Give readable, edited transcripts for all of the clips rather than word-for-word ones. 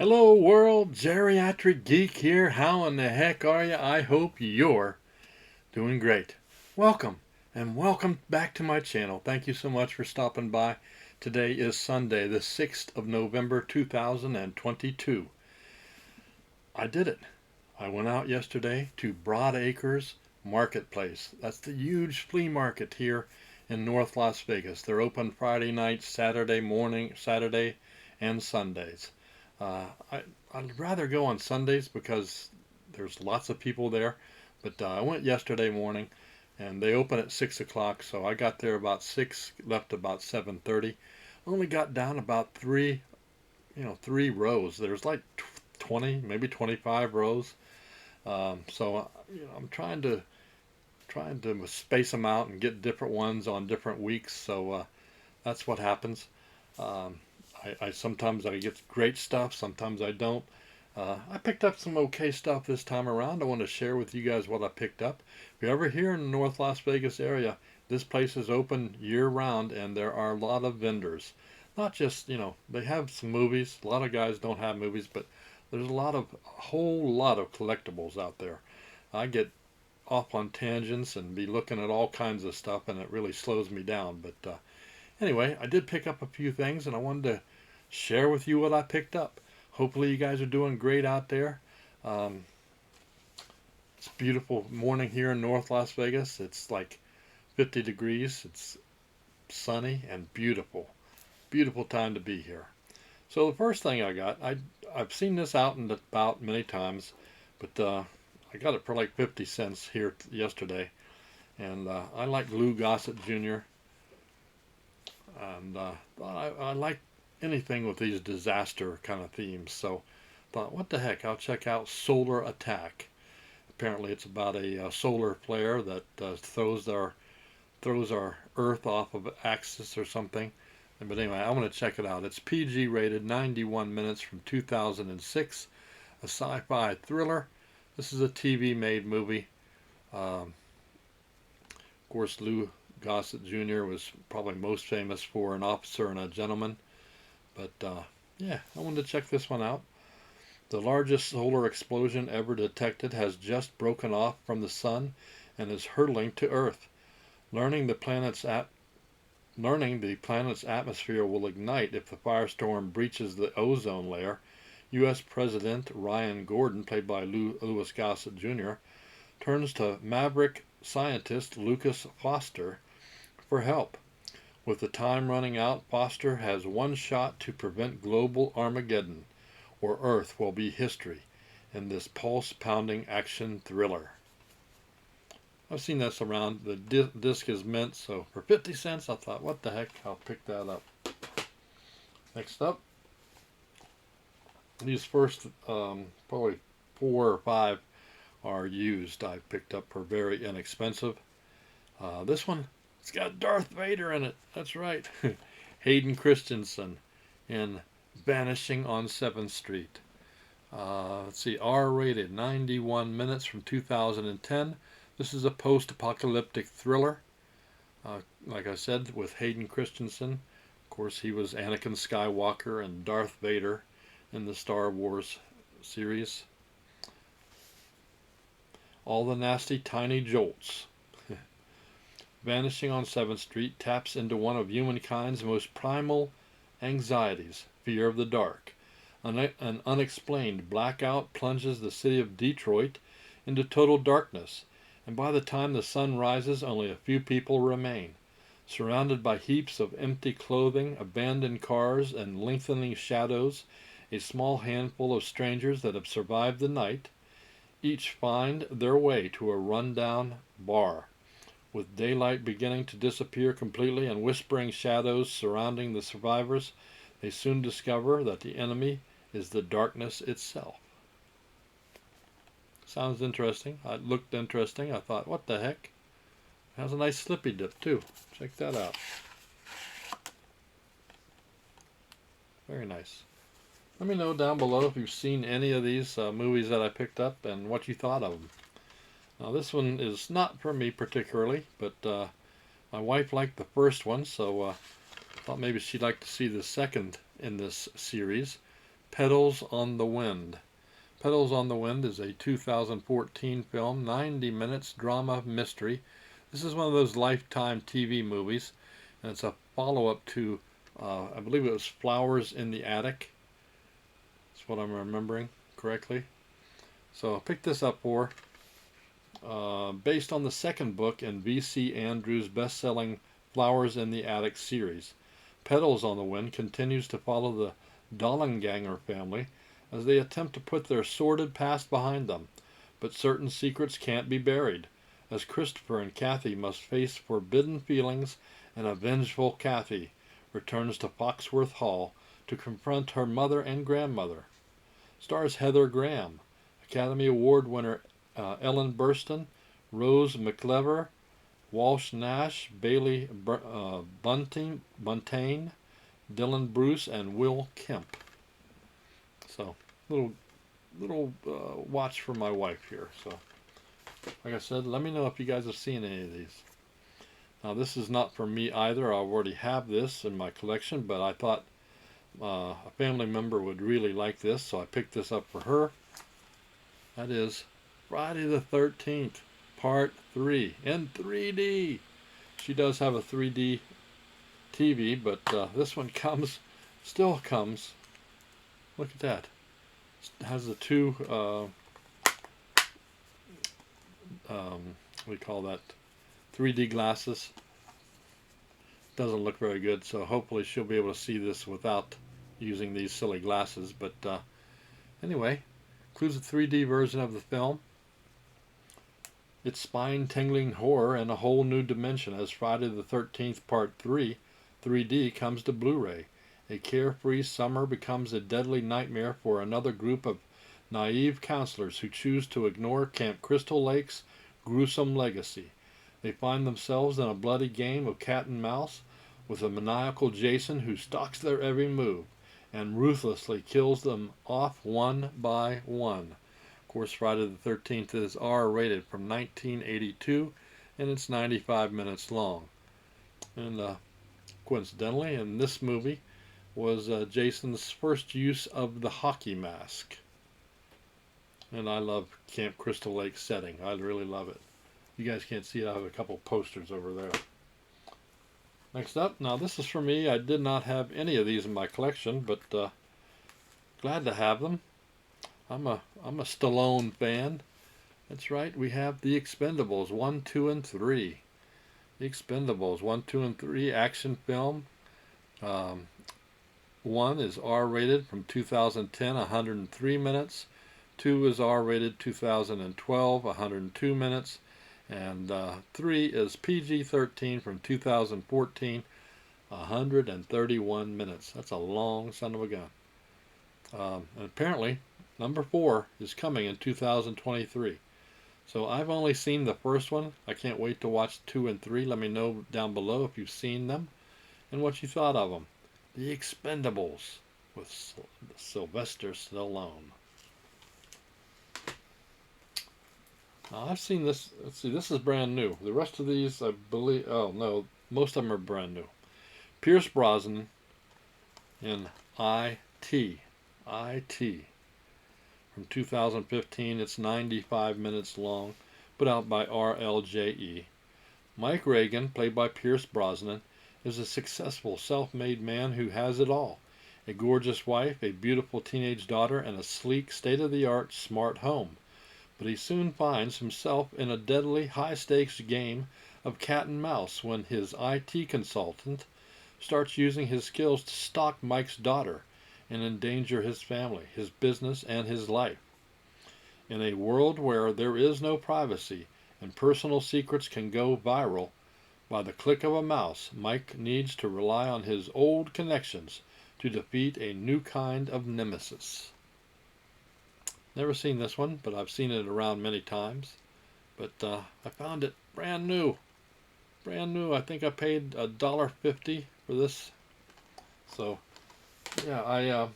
Hello world, Geriatric Geek here. How in the heck are you? I hope you're doing great. Welcome and welcome back to my channel. Thank you so much for stopping by. Today is Sunday, the 6th of November 2022. I did it. I went out yesterday to Broadacres Marketplace. That's the huge flea market here in North Las Vegas. They're open Friday night, Saturday morning, Saturday and Sundays. Uh, I, I'd rather go on Sundays because there's lots of people there. But I went yesterday morning, and they open at 6 o'clock. So I got there about 6, left about 7:30. Only got down about three rows. There's like 20, maybe 25 rows. I'm trying to space them out and get different ones on different weeks. So that's what happens. Um, I sometimes I get great stuff, sometimes I don't. I picked up some okay stuff this time around. I want to share with you guys what I picked up. If you're ever here in the North Las Vegas area, this place is open year round and there are a lot of vendors. Not just, they have some movies. A lot of guys don't have movies, but there's a whole lot of collectibles out there. I get off on tangents and be looking at all kinds of stuff and it really slows me down. But anyway, I did pick up a few things and I wanted to share with you what I picked up. Hopefully you guys are doing great out there. Um, it's a beautiful morning here in North Las Vegas. It's like 50 degrees. It's sunny and beautiful. Beautiful time to be here. So the first thing I got, I've seen this out and about many times, but I got it for like 50 cents here yesterday. And I like Lou Gossett Jr. And I like anything with these disaster kind of themes. So thought, what the heck, I'll check out Solar Attack. Apparently it's about a solar flare that throws our Earth off of axis or something. But anyway, I want to check it out. It's PG rated, 91 minutes from 2006, a sci-fi thriller. This is a TV made movie. Of course, Lou Gossett Jr. was probably most famous for An Officer and a Gentleman. But yeah, I wanted to check this one out. The largest solar explosion ever detected has just broken off from the sun and is hurtling to Earth. Learning the planet's atmosphere will ignite if the firestorm breaches the ozone layer. U.S. President Ryan Gordon, played by Louis Gossett Jr., turns to maverick scientist Lucas Foster for help. With the time running out, Foster has one shot to prevent global Armageddon, or Earth will be history, in this pulse-pounding action thriller. I've seen this around. The disc is mint, so for 50 cents I thought, what the heck, I'll pick that up. Next up, these first probably 4 or 5 are used. I picked up for very inexpensive. This one, it's got Darth Vader in it. That's right. Hayden Christensen in Vanishing on 7th Street. Let's see, R-rated, 91 minutes from 2010. This is a post-apocalyptic thriller. Like I said, with Hayden Christensen. Of course, he was Anakin Skywalker and Darth Vader in the Star Wars series. All the nasty tiny jolts. Vanishing on 7th Street taps into one of humankind's most primal anxieties, fear of the dark. An unexplained blackout plunges the city of Detroit into total darkness, and by the time the sun rises, only a few people remain. Surrounded by heaps of empty clothing, abandoned cars, and lengthening shadows, a small handful of strangers that have survived the night each find their way to a rundown bar. With daylight beginning to disappear completely and whispering shadows surrounding the survivors, they soon discover that the enemy is the darkness itself. Sounds interesting. It looked interesting. I thought, what the heck? It has a nice slippy dip too. Check that out. Very nice. Let me know down below if you've seen any of these movies that I picked up and what you thought of them. Now this one is not for me particularly, but my wife liked the first one, so I thought maybe she'd like to see the second in this series. Petals on the Wind. Petals on the Wind is a 2014 film, 90 minutes, drama mystery. This is one of those Lifetime TV movies, and it's a follow-up to, I believe it was Flowers in the Attic. That's what I'm remembering correctly. So I picked this up for, based on the second book in V.C. Andrews' best-selling Flowers in the Attic series. Petals on the Wind continues to follow the Dollenganger family as they attempt to put their sordid past behind them, but certain secrets can't be buried, as Christopher and Kathy must face forbidden feelings, and a vengeful Kathy returns to Foxworth Hall to confront her mother and grandmother. Stars Heather Graham, Academy Award winner Ellen Burstyn, Rose McClever, Walsh Nash, Bailey Buntain, Dylan Bruce, and Will Kemp. So, little watch for my wife here. So, like I said, let me know if you guys have seen any of these. Now, this is not for me either. I already have this in my collection, but I thought a family member would really like this, so I picked this up for her. That is Friday the 13th, Part 3, in 3D. She does have a 3D TV, but this one still comes. Look at that. It has the two, we call that 3D glasses. Doesn't look very good, so hopefully she'll be able to see this without using these silly glasses. But anyway, includes a 3D version of the film. It's spine-tingling horror in a whole new dimension as Friday the 13th Part 3 3D comes to Blu-ray. A carefree summer becomes a deadly nightmare for another group of naive counselors who choose to ignore Camp Crystal Lake's gruesome legacy. They find themselves in a bloody game of cat and mouse with a maniacal Jason who stalks their every move and ruthlessly kills them off one by one. Of course, Friday the 13th is R-rated from 1982, and it's 95 minutes long. And coincidentally, in this movie was Jason's first use of the hockey mask. And I love Camp Crystal Lake setting. I really love it. You guys can't see it. I have a couple posters over there. Next up, now this is for me. I did not have any of these in my collection, but glad to have them. I'm a Stallone fan. That's right. We have The Expendables 1, 2, and 3. The Expendables 1, 2, and 3 action film. 1 is R-rated from 2010, 103 minutes. 2 is R-rated 2012, 102 minutes. And 3 is PG-13 from 2014, 131 minutes. That's a long son of a gun. And apparently, number 4 is coming in 2023. So I've only seen the first one. I can't wait to watch 2 and 3. Let me know down below if you've seen them and what you thought of them. The Expendables with Sylvester Stallone. Now, I've seen this. Let's see, this is brand new. The rest of these, I believe, oh no, most of them are brand new. Pierce Brosnan in IT. From 2015. It's 95 minutes long, put out by RLJE. Mike Reagan, played by Pierce Brosnan, is a successful self-made man who has it all. A gorgeous wife, a beautiful teenage daughter, and a sleek, state-of-the-art, smart home. But he soon finds himself in a deadly, high-stakes game of cat and mouse when his IT consultant starts using his skills to stalk Mike's daughter and endanger his family, his business, and his life. In a world where there is no privacy and personal secrets can go viral, by the click of a mouse, Mike needs to rely on his old connections to defeat a new kind of nemesis. Never seen this one, but I've seen it around many times. But I found it brand new. Brand new. I think I paid $1.50 for this. So, yeah,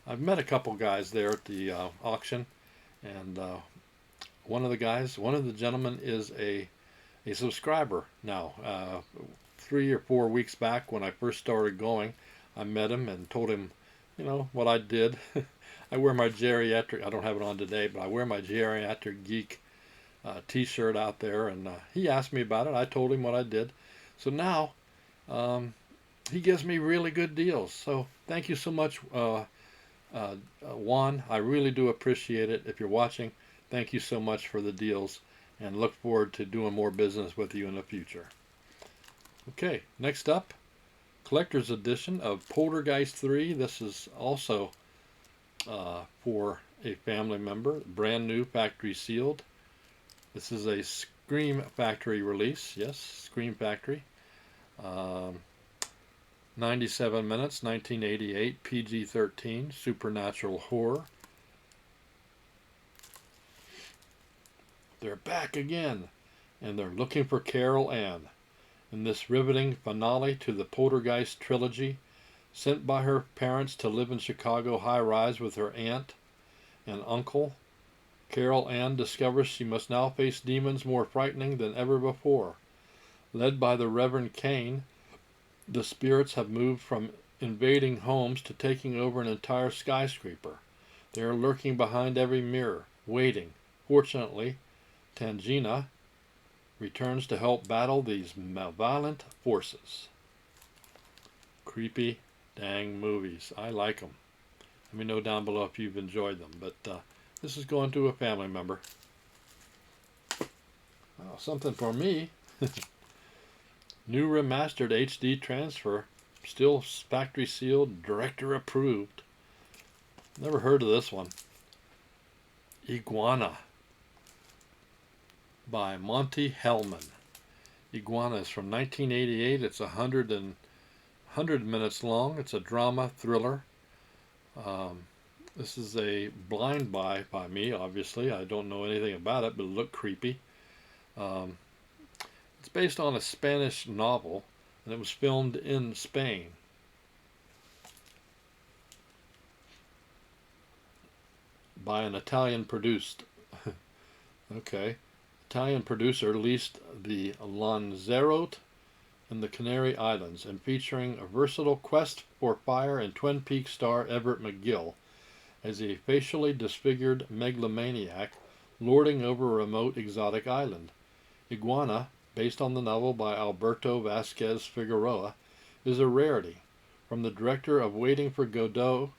I've met a couple guys there at the auction, and one of the gentlemen is a subscriber now. 3 or 4 weeks back when I first started going, I met him and told him what I did. I wear my geriatric. I don't have it on today, but I wear my geriatric geek T-shirt out there, and he asked me about it. I told him what I did. So now um, he gives me really good deals. So thank you so much, Juan. I really do appreciate it. If you're watching, thank you so much for the deals, and look forward to doing more business with you in the future. Okay, next up, collector's edition of Poltergeist 3. This is also for a family member, brand new, factory sealed. This is a Scream Factory release. Yes, Scream Factory. Um, 97 minutes, 1988, PG-13, supernatural horror. They're back again, and they're looking for Carol Ann. In this riveting finale to the Poltergeist trilogy, sent by her parents to live in Chicago high-rise with her aunt and uncle, Carol Ann discovers she must now face demons more frightening than ever before. Led by the Reverend Kane, the spirits have moved from invading homes to taking over an entire skyscraper. They are lurking behind every mirror, waiting. Fortunately, Tangina returns to help battle these malevolent forces. Creepy dang movies. I like them. Let me know down below if you've enjoyed them. But this is going to a family member. Oh, something for me. New remastered HD transfer. Still factory sealed, director approved. Never heard of this one. Iguana by Monty Hellman. Iguana is from 1988. It's 100 minutes long. It's a drama thriller. This is a blind buy by me, obviously. I don't know anything about it, but it looked creepy. It's based on a Spanish novel, and it was filmed in Spain. By an Italian produced. Okay. Italian producer leased the Lanzarote in the Canary Islands, and featuring a versatile quest for fire and Twin Peaks star Everett McGill as a facially disfigured megalomaniac lording over a remote exotic island. Iguana, based on the novel by Alberto Vasquez Figueroa, is a rarity. From the director of Waiting for Godot,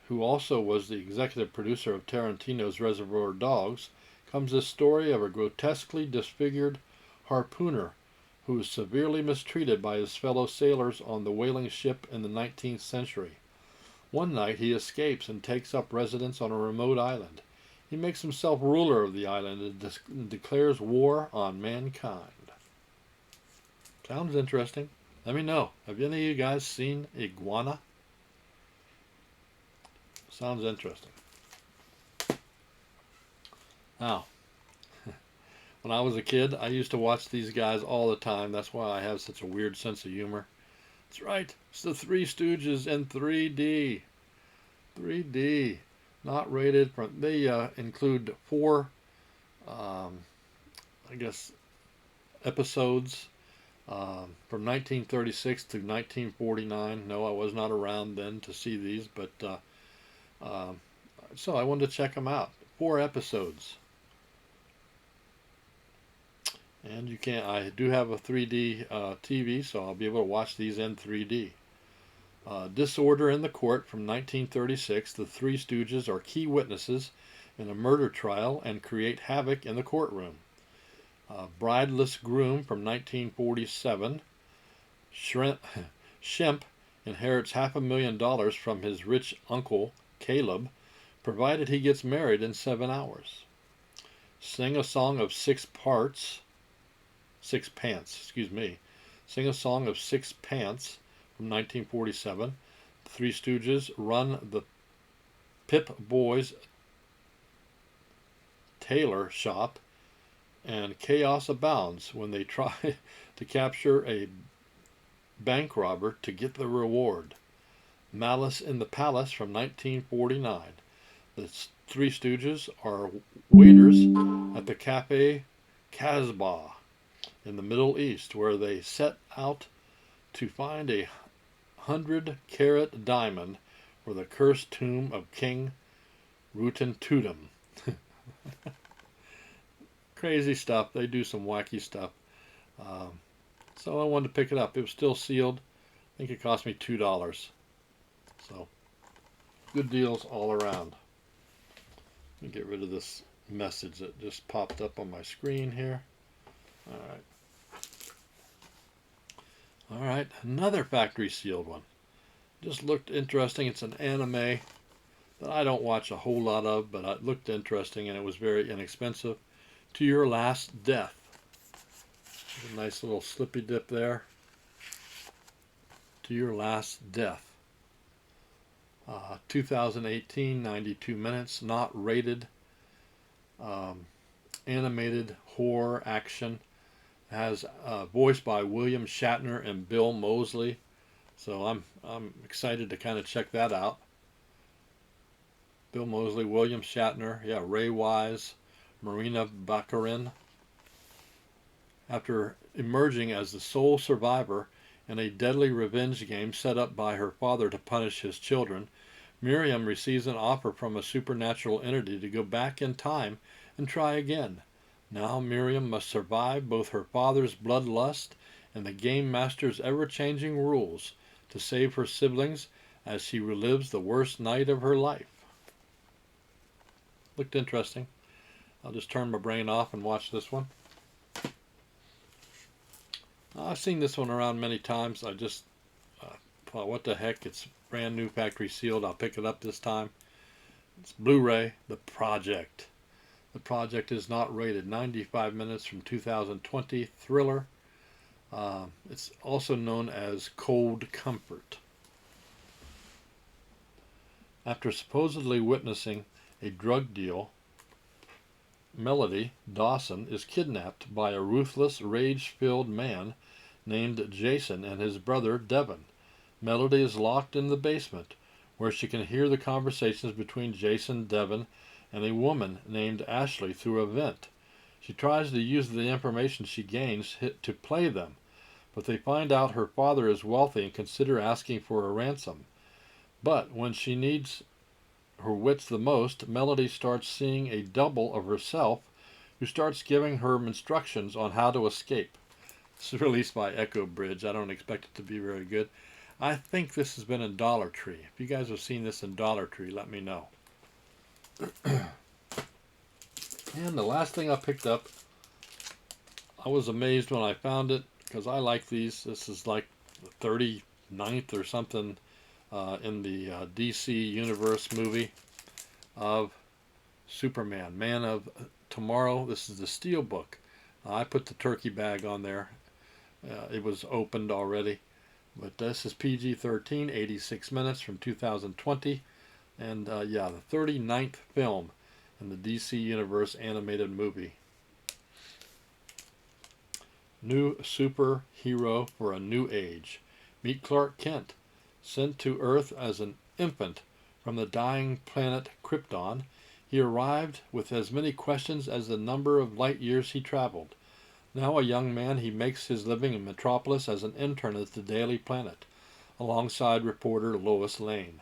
who also was the executive producer of Tarantino's Reservoir Dogs, comes the story of a grotesquely disfigured harpooner who is severely mistreated by his fellow sailors on the whaling ship in the 19th century. One night he escapes and takes up residence on a remote island. He makes himself ruler of the island and declares war on mankind. Sounds interesting. Let me know. Have any of you guys seen Iguana? Sounds interesting. Now, when I was a kid, I used to watch these guys all the time. That's why I have such a weird sense of humor. That's right. It's the Three Stooges in 3D. 3D. Not rated. They include 4, I guess, episodes from 1936 to 1949. No, I was not around then to see these, but so I wanted to check them out. 4 episodes. And you can. I do have a 3D TV, so I'll be able to watch these in 3D. Disorder in the Court from 1936. The Three Stooges are key witnesses in a murder trial and create havoc in the courtroom. Brideless Groom from 1947. Shemp inherits $500,000 from his rich uncle, Caleb, provided he gets married in 7 hours. Sing a Song of Six Pants. Sing a Song of Six Pants from 1947. The Three Stooges run the Pip Boys tailor shop, and chaos abounds when they try to capture a bank robber to get the reward. Malice in the Palace from 1949. The Three Stooges are waiters at the Cafe Casbah in the Middle East, where they set out to find a 100-carat diamond for the cursed tomb of King Rutentutum. Crazy stuff. They do some wacky stuff. So I wanted to pick it up. It was still sealed. I think it cost me $2. So good deals all around. Let me get rid of this message that just popped up on my screen here. All right, another factory sealed one. Just looked interesting. It's an anime that I don't watch a whole lot of, but it looked interesting and it was very inexpensive. To Your Last Death. A nice little slippy dip there. To Your Last Death. 2018, 92 minutes, not rated. Animated horror action. Has voiced by William Shatner and Bill Moseley. So I'm excited to kind of check that out. Bill Moseley, William Shatner, yeah, Ray Wise, Marina Baccarin. After emerging as the sole survivor in a deadly revenge game set up by her father to punish his children, Miriam receives an offer from a supernatural entity to go back in time and try again. Now Miriam must survive both her father's bloodlust and the game master's ever-changing rules to save her siblings as she relives the worst night of her life. Looked interesting. I'll just turn my brain off and watch this one. I've seen this one around many times. I just thought, what the heck, it's brand new, factory sealed. I'll pick it up this time. It's Blu-ray, The Project. The Project is not rated. 95 minutes from 2020 thriller. It's also known as Cold Comfort. After supposedly witnessing a drug deal, Melody Dawson is kidnapped by a ruthless, rage-filled man named Jason and his brother Devin. Melody is locked in the basement, where she can hear the conversations between Jason, Devin, and a woman named Ashley through a vent. She tries to use the information she gains to play them, but they find out her father is wealthy and consider asking for a ransom. But when she needs her wits the most, Melody starts seeing a double of herself who starts giving her instructions on how to escape. This is released by Echo Bridge. I don't expect it to be very good. I think this has been in Dollar Tree. If you guys have seen this in Dollar Tree, let me know. And the last thing I picked up, I was amazed when I found it because I like these. This is like the 39th or something in the DC Universe movie of Superman, Man of Tomorrow. This is the Steelbook. I put the turkey bag on there. It was opened already. But this is PG-13, 86 minutes from 2020. And yeah, the 39th film in the DC Universe animated movie. New superhero for a new age. Meet Clark Kent. Sent to Earth as an infant from the dying planet Krypton, he arrived with as many questions as the number of light years he traveled. Now a young man, he makes his living in Metropolis as an intern at the Daily Planet, alongside reporter Lois Lane.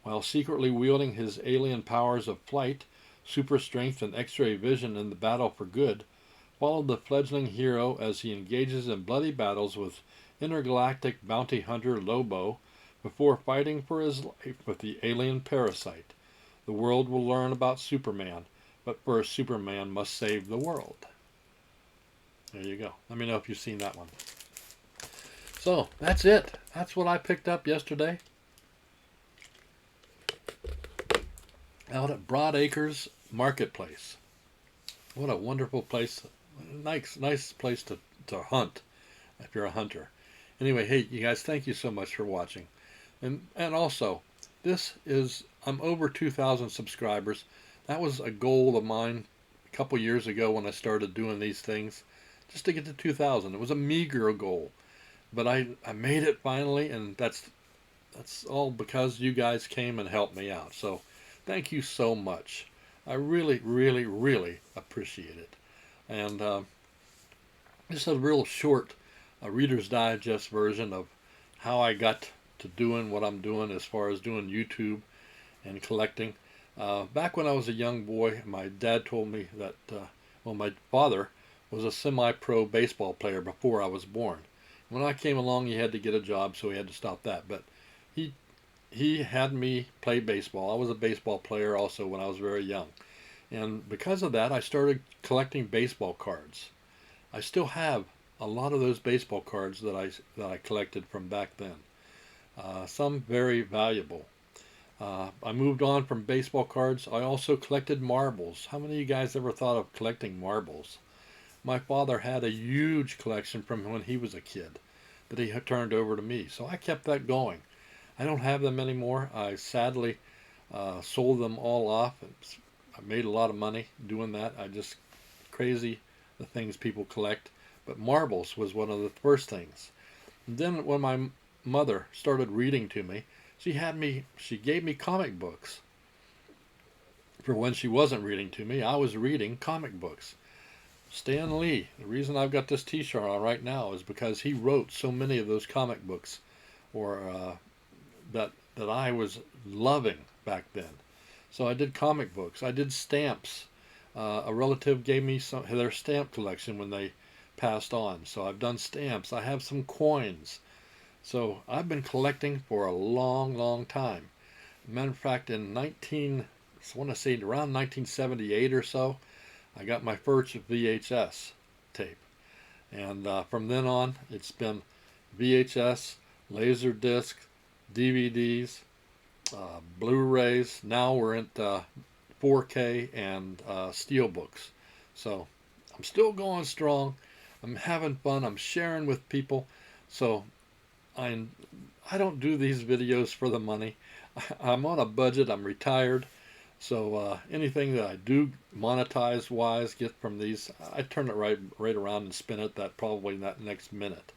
While secretly wielding his alien powers of flight, super strength, and X-ray vision in the battle for good, follow the fledgling hero as he engages in bloody battles with intergalactic bounty hunter Lobo before fighting for his life with the alien parasite. The world will learn about Superman, but first Superman must save the world. There you go. Let me know if you've seen that one. So, that's it. That's what I picked up yesterday out at Broadacres Marketplace. What a wonderful place. Nice place to hunt if you're a hunter. Anyway, hey, you guys, thank you so much for watching. And also, I'm over 2,000 subscribers. That was a goal of mine a couple years ago when I started doing these things, just to get to 2,000. It was a meager goal, but I made it finally, and that's all because you guys came and helped me out. So thank you so much. I really, really, really appreciate it. And just a real short Reader's Digest version of how I got to doing what I'm doing as far as doing YouTube and collecting. Back when I was a young boy, my dad told me that, well, my father was a semi-pro baseball player before I was born. When I came along, he had to get a job, so he had to stop that. But he he had me play baseball. I was a baseball player also when I was very young. And because of that, I started collecting baseball cards. I still have a lot of those baseball cards that I collected from back then. Some very valuable. I moved on from baseball cards. I also collected marbles. How many of you guys ever thought of collecting marbles? My father had a huge collection from when he was a kid that he had turned over to me. So I kept that going. I don't have them anymore. I sadly sold them all off. I made a lot of money doing that. I just crazy the things people collect. But marbles was one of the first things. And then when my mother started reading to me, she gave me comic books. For when she wasn't reading to me, I was reading comic books. Stan Lee, the reason I've got this t-shirt on right now is because he wrote so many of those comic books or that I was loving back then. So I did comic books. I did stamps. A relative gave me their stamp collection when they passed on. So I've done stamps. I have some coins. So I've been collecting for a long, long time. Matter of fact, I want to say around 1978 or so, I got my first VHS tape. And from then on, it's been VHS, Laserdisc, DVDs, Blu-rays. Now we're at 4K and Steelbooks. So I'm still going strong. I'm having fun. I'm sharing with people. So I don't do these videos for the money. I'm on a budget. I'm retired. So anything that I do monetize wise get from these, I turn it right around and spin it that probably in that next minute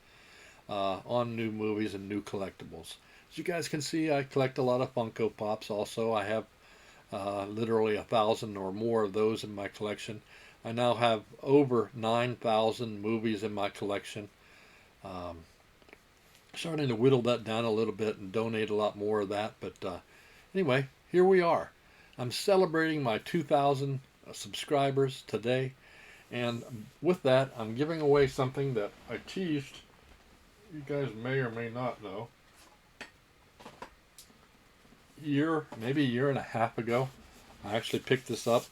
on new movies and new collectibles. As you guys can see, I collect a lot of Funko Pops also. I have literally 1,000 or more of those in my collection. I now have over 9,000 movies in my collection. Starting to whittle that down a little bit and donate a lot more of that. But anyway, here we are. I'm celebrating my 2,000 subscribers today. And with that, I'm giving away something that I teased. You guys may or may not know. Maybe a year and a half ago, I actually picked this up.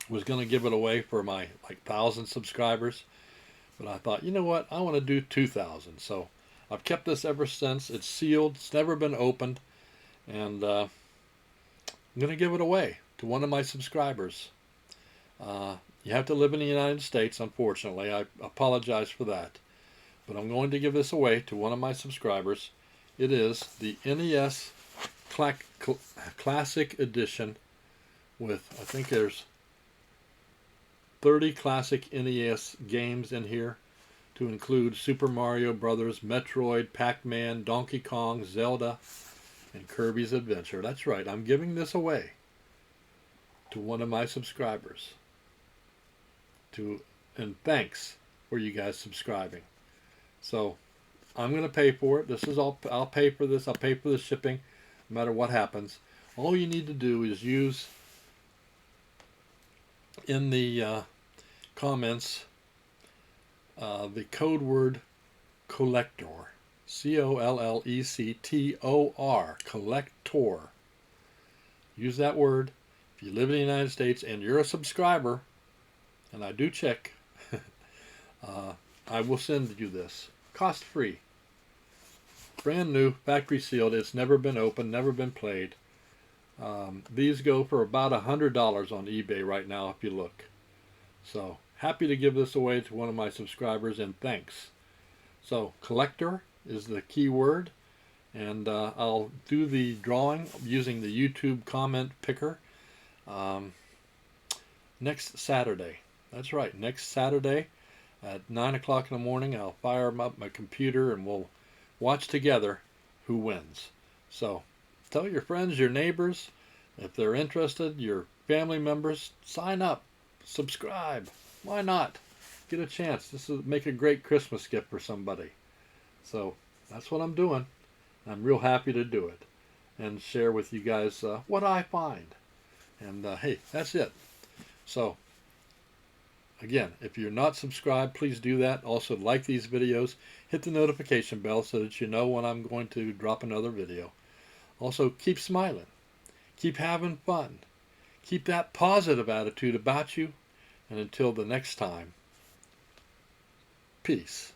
Was going to give it away for my 1,000 subscribers. But I thought, you know what? I want to do 2,000. So I've kept this ever since. It's sealed. It's never been opened. And I'm going to give it away to one of my subscribers. You have to live in the United States, unfortunately. I apologize for that. But I'm going to give this away to one of my subscribers. It is the NES Classic Edition with, I think there's 30 classic NES games in here, to include Super Mario Brothers, Metroid, Pac-Man, Donkey Kong, Zelda, and Kirby's Adventure. That's right, I'm giving this away to one of my subscribers. And thanks for you guys subscribing. So I'm going to pay for it. I'll pay for this. I'll pay for the shipping, no matter what happens. All you need to do is use in the comments the code word collector, COLLECTOR, collector. Use that word. If you live in the United States and you're a subscriber, and I do check, I will send you this cost free, brand new, factory sealed. It's never been opened, never been played. These go for about $100 on eBay right now if you look. So happy to give this away to one of my subscribers, and thanks. So collector is the key word, and I'll do the drawing using the YouTube comment picker next Saturday. That's right, next Saturday at 9 o'clock in the morning. I'll fire up my computer and we'll watch together who wins. So tell your friends, your neighbors, if they're interested, your family members, sign up, subscribe. Why not? Get a chance. This will make a great Christmas gift for somebody. So that's what I'm doing. I'm real happy to do it and share with you guys what I find. And hey, that's it. So again, if you're not subscribed, please do that. Also, like these videos, hit the notification bell so that you know when I'm going to drop another video. Also, keep smiling, keep having fun, keep that positive attitude about you, and until the next time, peace.